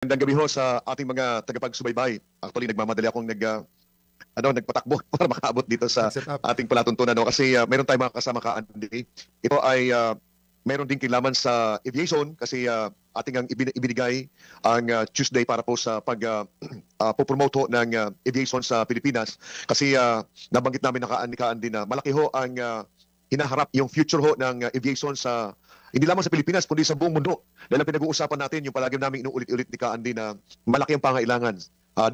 Magandang gabi ho sa ating mga tagapagsubaybay. Actually, nagmamadali akong nagpatakbo para makaabot dito sa Nag-set up. ating palatuntunan. No? Kasi meron tayong mga kasama ka-Andy. Ito ay meron din kinalaman sa aviation kasi ating ang ibinigay ang Tuesday para po sa pag-promote ng aviation sa Pilipinas. Kasi nabanggit namin na ka-Andy na malaki ho ang hinaharap yung future ho ng aviation sa hindi lamang sa Pilipinas kundi sa buong mundo. Dahil ang pinag-uusapan natin yung palagi namin inuulit-ulit ni Ka-Andy na malaki ang pangailangan.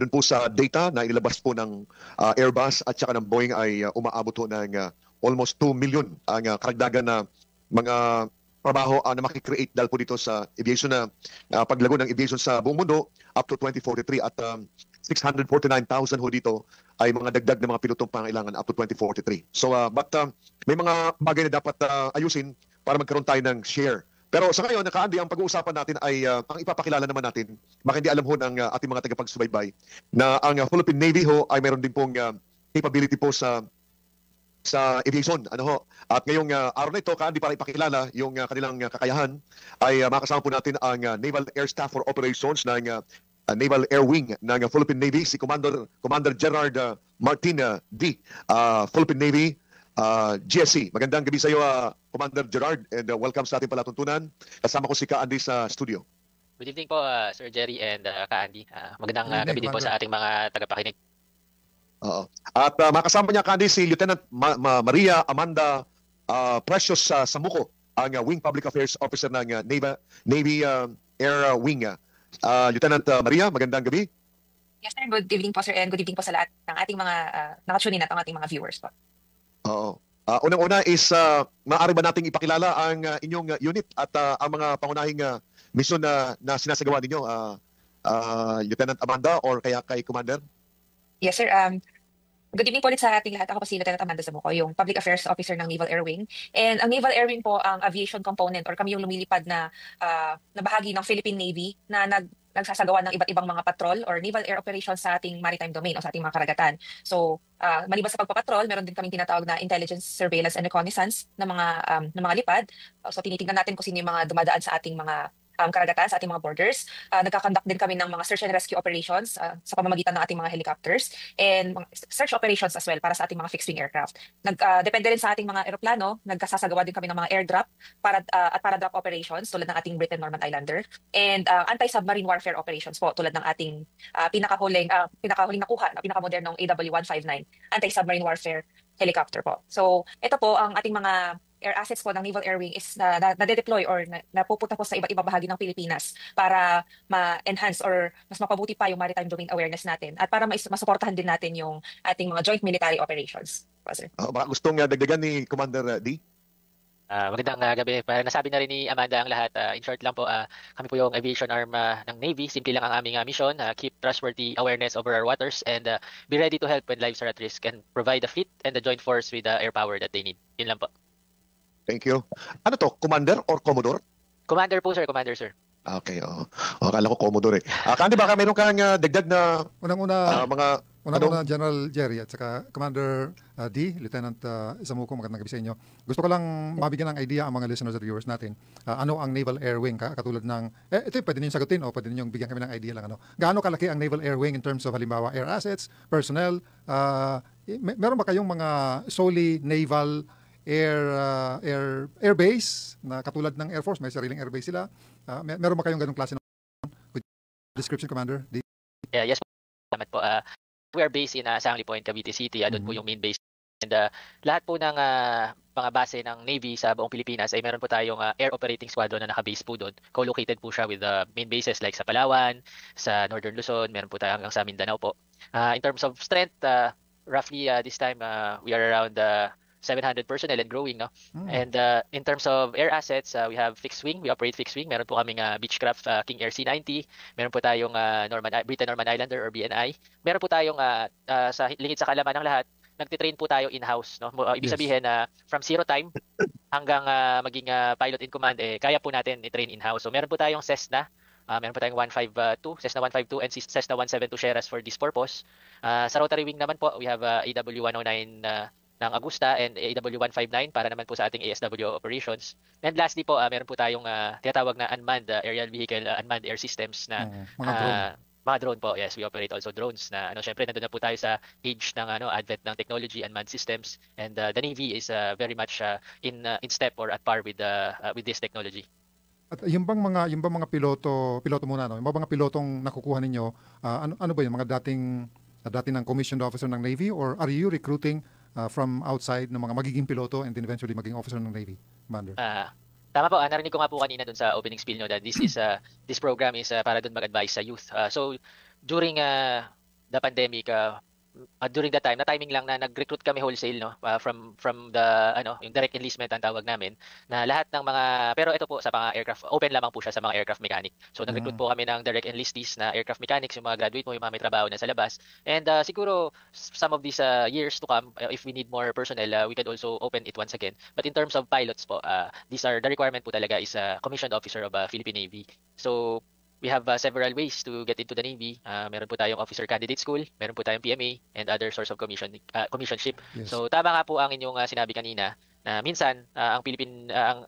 Doon po sa data na inilabas po ng Airbus at saka ng Boeing ay umaabot po ng almost 2 million ang karagdagan na mga trabaho na makikreate dahil po dito sa aviation na paglago ng aviation sa buong mundo up to 2043 at 649,000 ho dito ay mga dagdag na mga pilotong pangailangan up to 2043. So but may mga bagay na dapat ayusin para magkaroon tayo ng share. Pero sa ngayon, Ka-Andy, ang pag-uusapan natin ay ang ipapakilala naman natin, baka hindi alam ho ng ating mga tagapagsubaybay, na ang Philippine Navy ho ay meron din pong capability po sa aviation. Ano ho? At ngayong araw na ito, Ka-Andy, para ipakilala yung kanilang kakayahan, ay makasama po natin ang Naval Air Staff for Operations ng Naval Air Wing ng Philippine Navy, si Commander Gerard Martin D. Philippine Navy, GSC. Magandang gabi sa iyo, Commander Gerard, and welcome sa ating palatuntunan. Kasama ko si Ka-Andy sa studio. Good evening po, Sir Jerry and Ka-Andy. Magandang gabi din po sa ating mga tagapakinig. Oo. At makasama niya, Ka-Andy, si Lieutenant Maria Amanda Precious Samuco, ang Wing Public Affairs Officer ng Navy Air Wing. Lieutenant Maria, magandang gabi. Yes, sir. Good evening po, sir, and good evening po sa lahat ng ating mga nakatune in at ang ating mga viewers po. Oo. Unang-una is maaari ba nating ipakilala ang inyong unit at ang mga pangunahing misyon na sinasagawa ninyo, Lieutenant Amanda or kaya kay Commander? Yes, sir. Good evening po ulit sa ating lahat. Ako po si Lieutenant Amanda Samuco, yung Public Affairs Officer ng Naval Air Wing. And ang Naval Air Wing po ang aviation component or kami yung lumilipad na bahagi ng Philippine Navy na nagsasagawa ng iba't ibang mga patrol or naval air operations sa ating maritime domain o sa ating mga karagatan. So, maliban sa pagpapatrol, meron din kaming tinatawag na intelligence, surveillance, and reconnaissance ng mga lipad. So, tinitingnan natin kung sino yung mga dumadaan sa ating mga karagatan, sa ating mga borders. Nagkakonduct din kami ng mga search and rescue operations sa pamamagitan ng ating mga helicopters and mga search operations as well para sa ating mga fixed-wing aircraft. Depende rin sa ating mga eroplano, nagkasasagawa din kami ng mga airdrop at para-drop operations tulad ng ating Britain Norman Islander and anti-submarine warfare operations po tulad ng ating pinakahuling nakuha, pinakamodernong AW159 anti-submarine warfare helicopter po. So, ito po ang ating mga air assets po ng Naval Air Wing is na-deploy or napupunta po sa iba't ibang bahagi ng Pilipinas para ma-enhance or mas mapabuti pa yung maritime domain awareness natin at para masuportahan din natin yung ating mga joint military operations. Baka gustong dagdagan ni Commander D? Magandang gabi. Nasabi na rin ni Amanda ang lahat. In short lang po, kami po yung aviation arm ng Navy. Simple lang ang aming mission. Keep trustworthy awareness over our waters and be ready to help when lives are at risk and provide the fleet and the joint force with the air power that they need. Yun lang po. Thank you. Ano to? Commander or Commodore? Commander po, sir. Commander, sir. Okay, akala ko Commodore eh. Kandi baka meron kang dagdag na Unang-una, General Jerry at saka Commander D, Lieutenant Samuco, magandang gabi sa inyo. Gusto ko lang mabigyan ng idea ang mga listeners at viewers natin. Ano ang Naval Air Wing? Katulad ng, ito pwede niyo sagutin o pwede niyo bigyan kami ng idea lang. Gaano kalaki ang Naval Air Wing in terms of halimbawa air assets, personnel? Meron ba kayong mga solely naval air base na katulad ng Air Force, may sariling air base sila? Meron ba kayong ganung klase ng description, Commander? Yes po. Salamat po. We are based in Sangli Point, Cavite City. Doon po yung main base. And lahat po ng mga base ng Navy sa buong Pilipinas ay meron po tayong air operating squadron na naka-base po doon. Co-located po siya with the main bases like sa Palawan, sa Northern Luzon, meron po tayo hanggang sa Mindanao po. In terms of strength, roughly this time we are around 700 personnel and growing, no? And in terms of air assets, we have fixed wing. We operate fixed wing. Meron po kaming Beechcraft King Air C-90. Meron po tayong Britain Norman Islander or BNI. Meron po tayong sa lingid sa kalaman ng lahat, nagtitrain po tayo in-house, no? Ibig sabihin from zero time hanggang maging pilot in command, kaya po natin i-train in-house. So meron po tayong Cessna. Meron po tayong Cessna 152 and Cessna 172 Sierras for this purpose. Sa rotary wing naman po, we have AW109 ng Agusta and AW159 para naman po sa ating ASW operations. And lastly po, meron po tayong tinatawag na unmanned aerial vehicle, unmanned air systems na mga drone. Mga drone po. Yes, we operate also drones na syempre nandun na po tayo sa age ng advent ng technology, unmanned systems, and the Navy is very much in step or at par with this technology. At yung bang mga piloto muna, no? Yung mga pilotong nakukuha ninyo, ano ba yun, mga dating ng commissioned officer ng Navy, or are you recruiting from outside ng mga magiging piloto and then eventually maging officer ng Navy, Commander? Tama po, narinig ko nga po kanina dun sa opening spiel nyo that this program is para dun mag-advise sa youth. So during the pandemic, during that time, na timing lang na nag-recruit kami wholesale, no, from the yung direct enlistment ang tawag namin, na lahat ng mga, pero ito po sa mga aircraft, open lamang po siya sa mga aircraft mechanic. So nag-recruit po kami ng direct enlistees na aircraft mechanics, yung mga graduate mo, yung mga may trabaho na sa labas. And siguro some of these years to come, if we need more personnel, we could also open it once again. But in terms of pilots po, the requirement po talaga is a commissioned officer of Philippine Navy. So we have several ways to get into the Navy. Meron po tayong officer candidate school, meron po tayong PMA, and other source of commissionship. Yes. So tama nga po ang inyong sinabi kanina na minsan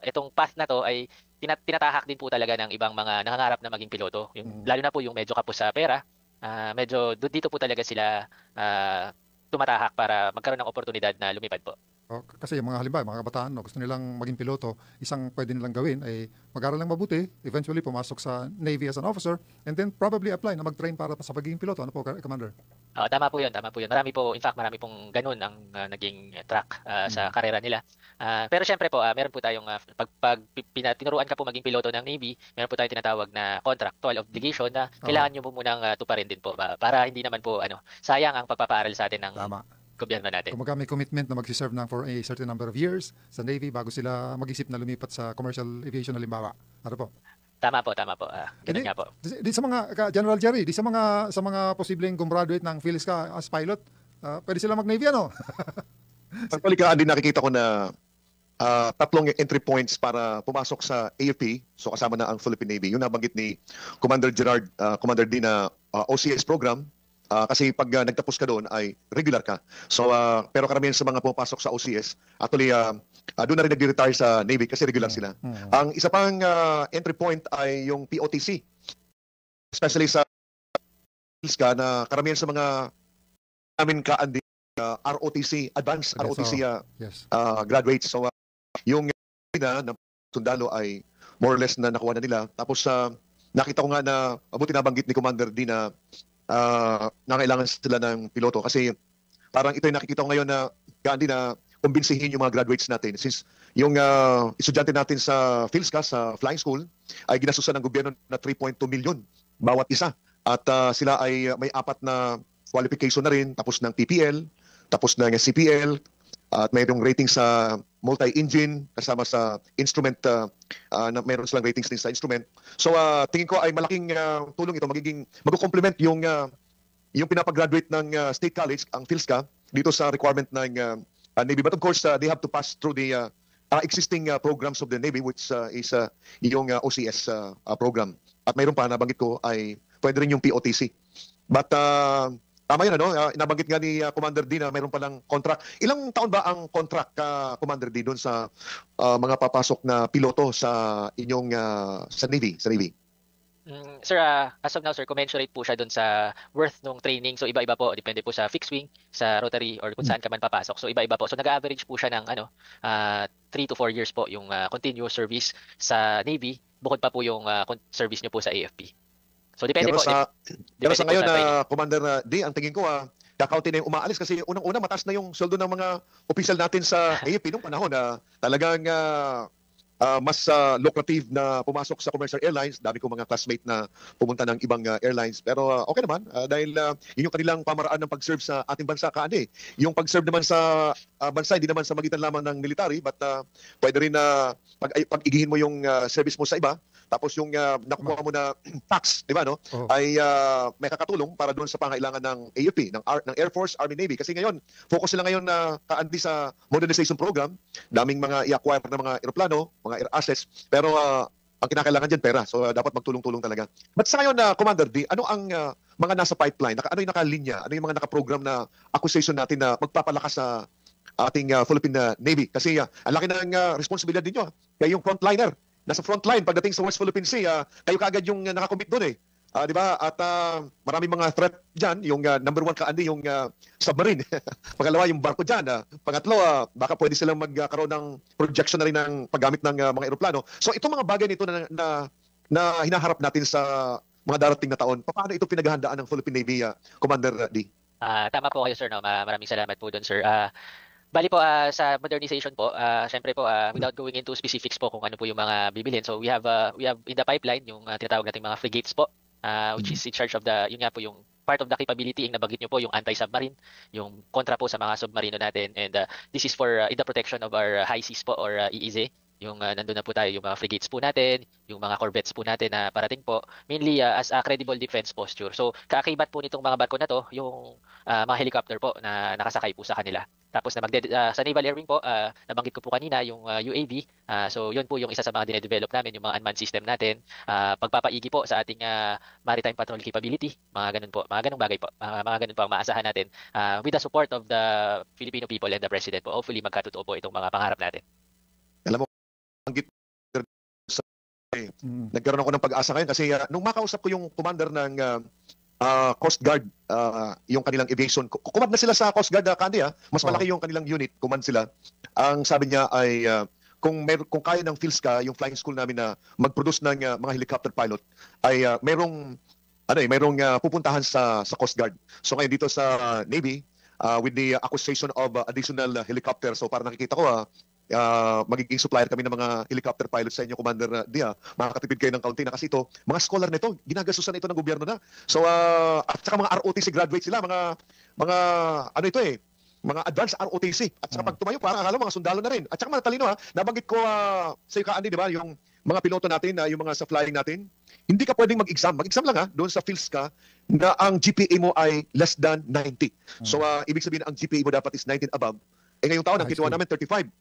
itong path na to ay tinatahak din po talaga ng ibang mga nangangarap na maging piloto. Lalo na po yung medyo kapos sa pera, medyo dito po talaga sila tumatahak para magkaroon ng oportunidad na lumipad po. Kasi yung mga halimbawa, mga kabataan, no, gusto nilang maging piloto, isang pwede nilang gawin ay mag-aral lang mabuti, eventually pumasok sa Navy as an officer, and then probably apply na mag-train para sa pagiging piloto. Ano po, Commander? Tama po yun, tama po yun. Marami pong ganun ang naging track sa karera nila. Pero syempre po, meron po tayong, pag tinuruan ka po maging piloto ng Navy, meron po tayong tinatawag na contractual obligation na kailangan nyo po munang tuparin din po para hindi naman po sayang ang pagpapaaral sa atin ng gobyerno natin. Kung may commitment na mag-serve for a certain number of years sa Navy bago sila mag-isip na lumipat sa commercial aviation halimbawa. Ano po? Tama po. Ganun nga po. Di sa mga, General Jerry, sa mga posibleng gumraduate ng PhilSCA as pilot, pwede sila mag-Navy, ano? Pagpalikaan din nakikita ko na tatlong entry points para pumasok sa AFP, so kasama na ang Philippine Navy. Yung nabanggit ni Commander Gerard, Commander D na OCS program, kasi pag nagtapos ka doon ay regular ka. So pero karamihan sa mga pumapasok sa OCS, actually doon na rin nag-retire sa Navy kasi regular sila. Ang isa pang entry point ay yung POTC. Especially sa PhilSCA na karamihan sa mga namin kaandi ROTC, advanced ROTC graduates. So yung na sundalo ay more or less na nakuha na nila. Tapos nakita ko nga na mabuti nabanggit ni Commander D na nangailangan sila ng piloto kasi parang ito yung nakikita ko ngayon na gandi na kumbinsihin yung mga graduates natin since yung estudyante natin sa PhilSCA, sa flying school ay ginasusan ng gobyerno na 3.2 million bawat isa at sila ay may 4 na qualification na rin, tapos ng TPL, tapos ng CPL at mayroong rating sa multi-engine kasama sa instrument na mayroon silang ratings din sa instrument. So tingin ko ay malaking tulong ito, mag-complement yung pinapag-graduate ng State College, ang PhilSCA, dito sa requirement ng Navy. But of course, they have to pass through the existing programs of the Navy, which is yung OCS program. At mayroon pa, nabanggit ko, ay pwede rin yung POTC. But tama yun, nabanggit nga ni Commander D na mayroon palang contract. Ilang taon ba ang contract, Commander D, doon sa mga papasok na piloto sa inyong sa Navy? Sir, as of now, sir, commensurate po siya doon sa worth ng training. So iba-iba po, depende po sa fixed wing, sa rotary, or kung saan ka man papasok. So iba-iba po. So nag-average po siya ng 3 to 4 years po yung continuous service sa Navy, bukod pa po yung service niyo po sa AFP. So depende po. Pero sa ngayon, Commander D, ang tingin ko, kakaunti na yung umaalis kasi unang-una mataas na yung sweldo ng mga opisyal natin sa AFP nung panahon na talagang mas lucrative na pumasok sa commercial airlines. Dami kong mga classmate na pumunta ng ibang airlines. Pero okay naman dahil yun yung kanilang pamaraan ng pag-serve sa ating bansa. Yung pag-serve naman sa bansa, hindi naman sa magitan lamang ng military, but pwede rin na pag-igihin mo yung service mo sa iba, tapos yung nakuha mo na tax, di ba, no? Ay may kakatulong para doon sa pangailangan ng AFP, ng Air Force, Army, Navy. Kasi ngayon, focus sila ngayon na kaandi sa modernization program. Daming mga i-acquire na mga aeroplano, mga air assets, pero ang kinakailangan dyan pera. So dapat magtulong-tulong talaga. But sa ngayon, Commander D, ano ang mga nasa pipeline? Ano yung nakalinya? Ano yung mga nakaprogram na acquisition natin na magpapalakas sa ating Philippine Navy. Kasi ang laki ng responsibilidad ninyo. Kayo yung frontliner. Nasa frontline pagdating sa West Philippine Sea, kayo kaagad yung nakakommit doon eh. Di ba? At maraming mga threat dyan. Yung number one kaandi, yung submarine. Pangalawa, yung barko dyan. Pangatlo, baka pwede silang magkaroon ng projection na rin ng paggamit ng mga eroplano. So itong mga bagay nito na hinaharap natin sa mga darating na taon, paano ito pinaghahandaan ng Philippine Navy, Commander D? Tama po kayo, sir. No? Maraming salamat po doon, sir. Bali po sa modernization po, syempre po without going into specifics po kung ano po yung mga bibilhin. So we have in the pipeline yung tinatawag nating mga frigates po, which is in charge of yun nga po yung part of the capability yung nabanggit nyo po, yung anti-submarine, yung kontra po sa mga submarino natin, and this is for in the protection of our high seas po or EEZ. Yung nandun na po tayo, yung mga frigates po natin, yung mga corvettes po natin na parating po, mainly as a credible defense posture. So kaakibat po nitong mga barko na to, yung mga helicopter po na nakasakay po sa kanila. Tapos sa Naval Air Wing po, nabanggit ko po kanina yung UAV. So yun po yung isa sa mga dinedevelop namin, yung mga unmanned system natin. Pagpapaigi po sa ating maritime patrol capability, mga ganun po, mga ganung bagay po. Mga ganun po ang maasahan natin with the support of the Filipino people and the President po. Hopefully magkatotoo po itong mga pangarap natin. Alam mo, nagkaroon ako ng pag-asa ngayon kasi nung makausap ko yung commander ng Coast Guard, yung kanilang aviation, command na sila sa Coast Guard, Candy, mas malaki yung kanilang unit, command sila. Ang sabi niya ay kung kaya ng PhilSCA, yung flying school namin na mag-produce ng mga helicopter pilot, ay merong pupuntahan sa Coast Guard. So ngayon dito sa Navy, with the acquisition of additional helicopter, so para nakikita ko magiging supplier kami ng mga helicopter pilots sa inyo, Commander Dia. Makakatipid kayo ng kaunti na kasi ito, mga scholar nito, ginagastusan ito ng gobyerno na. So, at saka mga ROTC graduate sila, mga mga advanced ROTC. At saka pag tumayo, parang akala mga sundalo na rin. At saka matalino nabanggit ko sa iyo, Kaandi, di ba, yung mga piloto natin, yung mga sa flying natin, hindi ka pwedeng mag-exam. Mag-exam lang doon sa PhilSCA na ang GPA mo ay less than 90. So, ibig sabihin ang GPA mo dapat is 19 above. Ngayong taon, ang kituwa namin 35.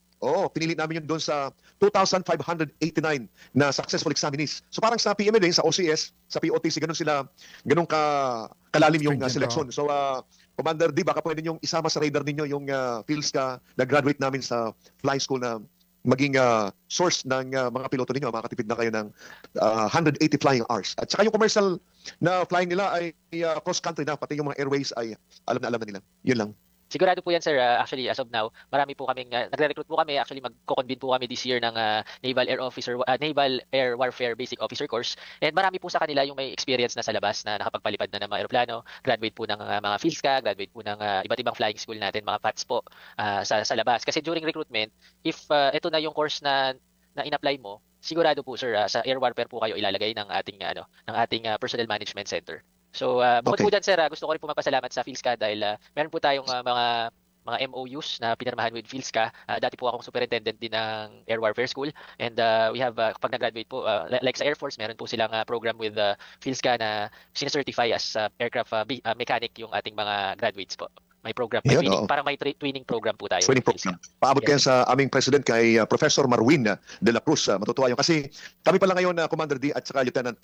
Pinili namin yun doon sa 2,589 na successful examinees. So parang sa PMLA, sa OCS, sa POTC, ganun kalalim yung selection. So Commander D, baka pwede nyo isama sa radar ninyo yung PhilSCA na graduate namin sa flying school na maging source ng mga piloto ninyo. Makakatipid na kayo ng 180 flying hours. At saka yung commercial na flying nila ay cross-country na, pati yung mga airways ay alam na nila. Yun lang. Sigurado po yan, sir. Actually, as of now, marami po kaming nagre-recruit po kami. Actually, magko-convene po kami this year ng Naval Air Warfare Basic Officer Course. And marami po sa kanila yung may experience na sa labas na nakapagpalipad na ng mga aeroplano, graduate po ng mga PhilSCA, graduate po ng iba't ibang flying school natin, mga FATS po sa labas. Kasi during recruitment, if ito na yung course na in-apply mo, sigurado po, sir, sa Air Warfare po kayo ilalagay ng ating Personnel Management Center. So, bukod po dyan, sir, gusto ko rin po magpasalamat sa PhilSCA dahil meron po tayong mga MOUs na pinirmahan with PhilSCA. Dati po akong superintendent din ng Air Warfare School, and we have, pag nag-graduate po, like sa Air Force, meron po silang program with PhilSCA na sinacertify as aircraft mechanic yung ating mga graduates po. May program, may training, parang may training program po tayo. Training program. Paabot kayo sa aming president kay Professor Marwin de la Cruz. Matutuwa yun. Kasi kami pala ngayon, Commander D at saka Lieutenant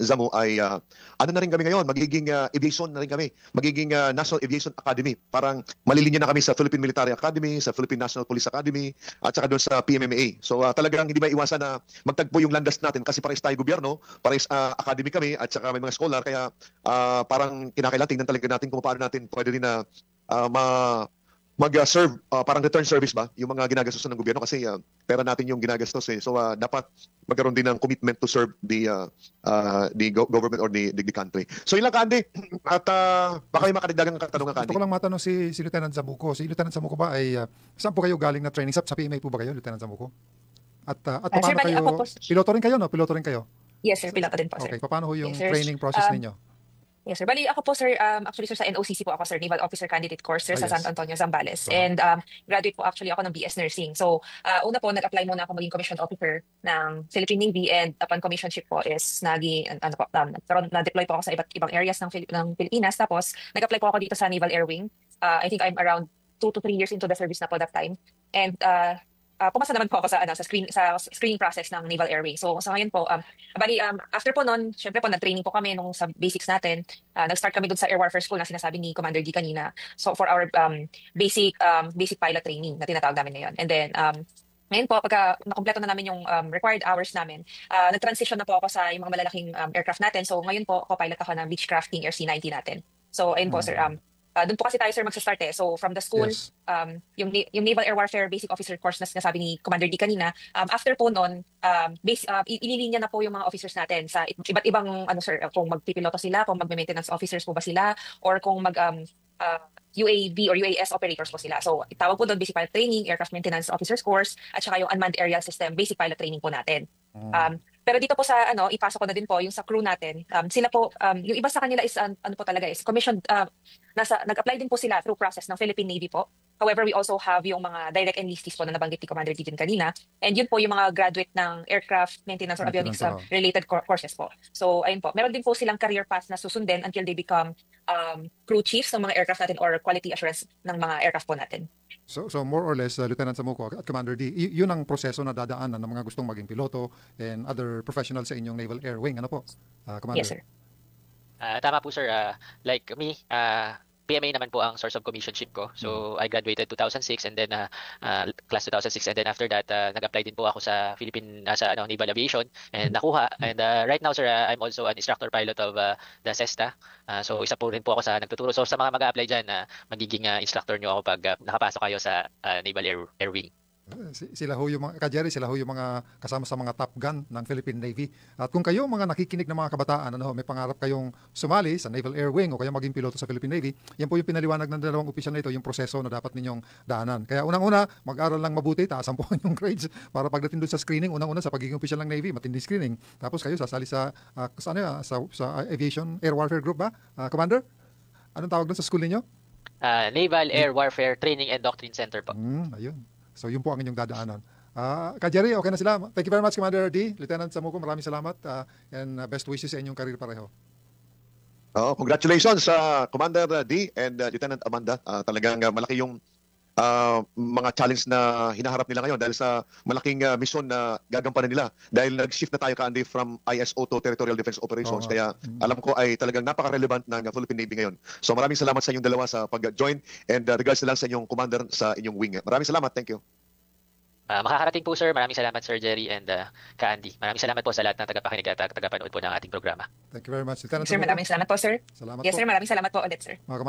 Zamu ay ano na rin kami ngayon, magiging aviation na rin kami, magiging National Aviation Academy. Parang malilinya na kami sa Philippine Military Academy, sa Philippine National Police Academy, at saka doon sa PMMA. So talagang hindi maiwasan na magtagpo yung landas natin kasi parehas tayo gobyerno, parehas academy kami, at saka may mga scholar, kaya parang kinakailangan tingnan talaga natin kung paano natin pwede rin na mag-serve, parang return service ba, yung mga ginagastos ng gobyerno kasi pera natin yung ginagastos So dapat magkaroon din ng commitment to serve the government or the country. So ilang, Candy, at baka may makadidagang katanungan, Candy. Gusto ko lang matanong si Lieutenant Zamuco. Si Lieutenant Zamuco ba ay saan po kayo galing na training? Sa PMA po ba kayo, Lieutenant Zamuco? At paano sir, kayo? Piloto rin kayo, no? Piloto rin kayo? Yes, sir. Piloto din po, sir. Okay, paano ho yung Yes, sir. training process ninyo? Yes, sir. Bali, ako po, sir, actually, sir, sa NOCC po ako, sir, Naval Officer Candidate Course, sir, sa Yes. San Antonio, Zambales. And graduate po actually ako ng BS Nursing. So, una po, nag-apply muna ako maging commissioned officer ng Philippine Navy, and upon commissionship po is na-deploy po ako sa iba't ibang areas ng Pilipinas. Tapos, nag-apply po ako dito sa Naval Air Wing. I think I'm around 2 to 3 years into the service na po that time. And pumasa naman po ako sa screening process ng Naval Air Wing. So sa ngayon po, after po noon, syempre po nag-training po kami nung sa basics natin. Nag-start kami dun sa Air Warfare School na sinasabi ni Commander D kanina. So for our basic pilot training na tinatawag namin ngayon. And then ngayon po, pagka nakompleto na namin yung required hours namin, nag-transition na po ako sa yung mga malalaking aircraft natin. So ngayon po, co-pilot ako ng Beechcrafting RC-90 natin. So ayun po, sir. Doon po kasi tayo, sir, magsa-start eh. So from the school, Yes. yung Naval Air Warfare Basic Officer Course na sinasabi ni Commander D kanina, after po noon, ililinya na po yung mga officers natin sa iba't ibang, sir, kung magpipiloto sila, kung mag-maintenance officers po ba sila, or kung UAV or UAS operators po sila. So, tawag po doon Basic Pilot Training, Aircraft Maintenance Officers Course, at saka yung Unmanned Aerial System Basic Pilot Training po natin. Pero dito po sa ipasok ko na din po yung sa crew natin. Sila po yung iba sa kanila is po talaga is commissioned, nag-apply din po sila through process ng Philippine Navy po. However, we also have yung mga direct enlistees po na nabanggit ni Commander Dijan kanina. And yun po yung mga graduate ng aircraft maintenance or avionics related courses po. So, ayun po. Meron din po silang career path na susundin until they become crew chiefs ng mga aircraft natin or quality assurance ng mga aircraft po natin. So more or less, Lieutenant Samuco at Commander D, yun ang proseso na dadaanan ng mga gustong maging piloto and other professionals sa inyong Naval Air Wing. Ano po, Commander? Yes, sir. Tama po, sir. Like me, PMA naman po ang source of commissionship ko. So I graduated 2006 and then class 2006, and then after that nag-apply din po ako sa Naval Aviation and nakuha. And right now, sir, I'm also an instructor pilot of the CESTA. So isa po rin po ako sa nagtuturo. So sa mga mag-a-apply dyan, magiging instructor nyo ako pag nakapasok kayo sa Naval Air Wing. Sila ho yung mga, Jerry, sila ho yung mga kasama sa mga Top Gun ng Philippine Navy. At kung kayo mga nakikinig ng mga kabataan, may pangarap kayong sumali sa Naval Air Wing o kaya maging piloto sa Philippine Navy, yan po yung pinaliwanag ng dalawang opisyal na ito, yung proseso na dapat ninyong daanan. Kaya unang-una, mag-aral lang mabuti, taasan po yung grades para pagdating doon sa screening, unang-una sa pagiging opisyal ng Navy, matindi screening. Tapos kayo sasali sa Aviation Air Warfare Group ba? Commander? Anong tawag doon sa school ninyo? Naval Air Warfare Training and Doctrine Center po. Ayun. So yun po ang inyong dadaanan. Jerry, okay na sila. Thank you very much, Commander D. Lieutenant Samuco, maraming salamat and best wishes sa inyong karir pareho. Congratulations sa Commander D and Lieutenant Amanda. Talagang malaki yung mga challenge na hinaharap nila ngayon dahil sa malaking mission na gagampanan nila. Dahil nag-shift na tayo kaandi from ISO to Territorial Defense Operations. Kaya alam ko ay talagang napaka-relevant ng Philippine Navy ngayon. So maraming salamat sa inyong dalawa sa pag-join and regards na lang sa inyong commander sa inyong wing. Maraming salamat. Thank you. Makakarating po, sir. Maraming salamat, Sir Jerry and Ka-Andy. Maraming salamat po sa lahat ng tagapakinig at tagapanood po ng ating programa. Thank you very much. Lieutenant Sir, Samuco. maraming salamat po, sir. Salamat Yes, po. sir. Maraming salamat po ulit, sir. Mga